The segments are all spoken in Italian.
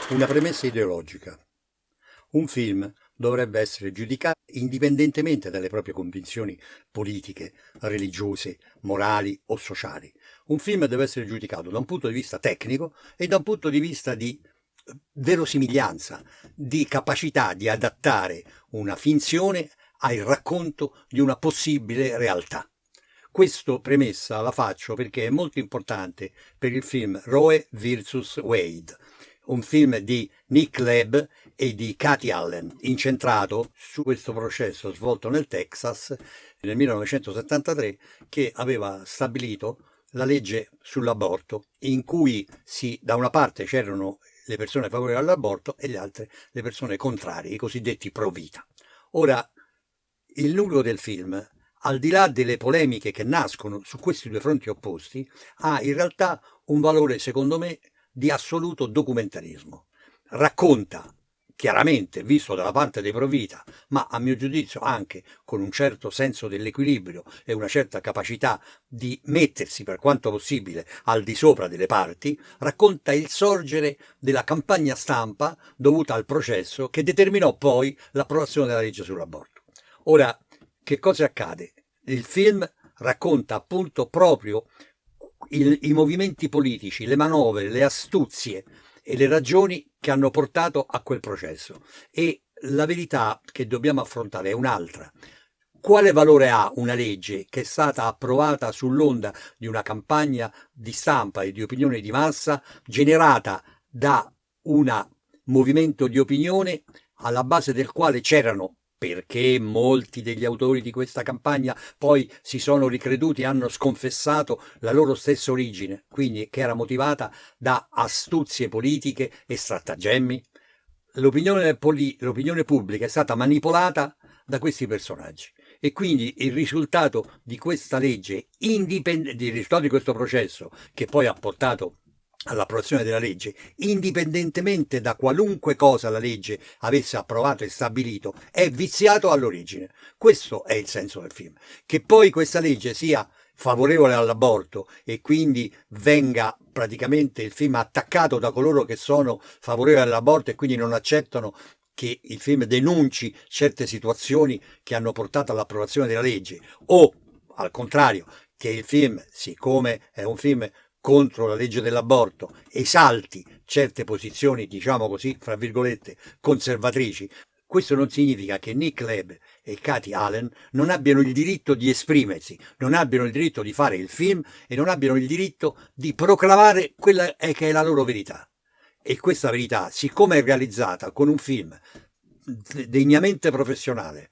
Una premessa ideologica. Un film dovrebbe essere giudicato indipendentemente dalle proprie convinzioni politiche, religiose, morali o sociali. Un film deve essere giudicato da un punto di vista tecnico e da un punto di vista di verosimiglianza, di capacità di adattare una finzione al racconto di una possibile realtà. Questa premessa la faccio perché è molto importante per il film Roe vs. Wade, un film di Nick Leb e di Katy Allen, incentrato su questo processo svolto nel Texas nel 1973, che aveva stabilito la legge sull'aborto, in cui da una parte c'erano le persone favorevoli all'aborto e le altre le persone contrarie, i cosiddetti pro vita. Ora, il nucleo del film, al di là delle polemiche che nascono su questi due fronti opposti, ha in realtà un valore, secondo me, di assoluto documentarismo. Racconta, chiaramente visto dalla parte dei pro vita, ma a mio giudizio anche con un certo senso dell'equilibrio e una certa capacità di mettersi per quanto possibile al di sopra delle parti, racconta il sorgere della campagna stampa dovuta al processo che determinò poi l'approvazione della legge sull'aborto. Ora, che cosa accade? Il film racconta appunto proprio i movimenti politici, le manovre, le astuzie e le ragioni che hanno portato a quel processo. E la verità che dobbiamo affrontare è un'altra. Quale valore ha una legge che è stata approvata sull'onda di una campagna di stampa e di opinione di massa generata da un movimento di opinione alla base del quale c'erano, perché molti degli autori di questa campagna poi si sono ricreduti e hanno sconfessato la loro stessa origine, quindi che era motivata da astuzie politiche e stratagemmi? L'opinione pubblica è stata manipolata da questi personaggi e quindi il risultato di questa legge, il risultato di questo processo che poi ha portato all'approvazione della legge, indipendentemente da qualunque cosa la legge avesse approvato e stabilito, è viziato all'origine. Questo è il senso del film. Che poi questa legge sia favorevole all'aborto e quindi venga praticamente il film attaccato da coloro che sono favorevoli all'aborto e quindi non accettano che il film denunci certe situazioni che hanno portato all'approvazione della legge, o al contrario, che il film, siccome è un film contro la legge dell'aborto, esalti certe posizioni, diciamo così, fra virgolette, conservatrici. Questo non significa che Nick Leb e Katy Allen non abbiano il diritto di esprimersi, non abbiano il diritto di fare il film e non abbiano il diritto di proclamare quella che è la loro verità. E questa verità, siccome è realizzata con un film degnamente professionale,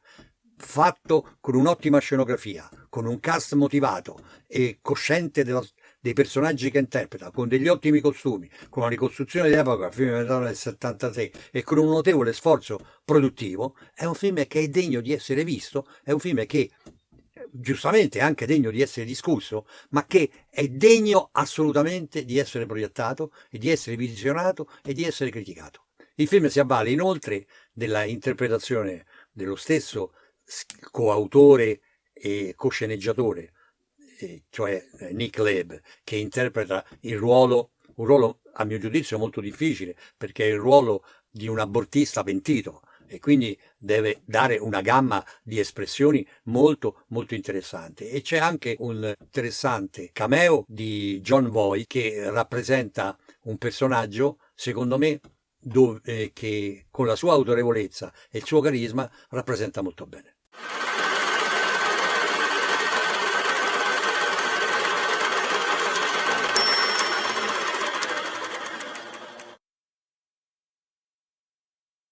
fatto con un'ottima scenografia, con un cast motivato e cosciente dei personaggi che interpreta, con degli ottimi costumi, con una ricostruzione dell'epoca, film del 73, e con un notevole sforzo produttivo, è un film che è degno di essere visto, è un film che giustamente è anche degno di essere discusso, ma che è degno assolutamente di essere proiettato e di essere visionato e di essere criticato. Il film si avvale inoltre della interpretazione dello stesso coautore e cosceneggiatore, cioè Nick Leb, che interpreta un ruolo a mio giudizio molto difficile, perché è il ruolo di un abortista pentito e quindi deve dare una gamma di espressioni molto molto interessante. E c'è anche un interessante cameo di Jon Voight che rappresenta un personaggio, secondo me, che con la sua autorevolezza e il suo carisma rappresenta molto bene.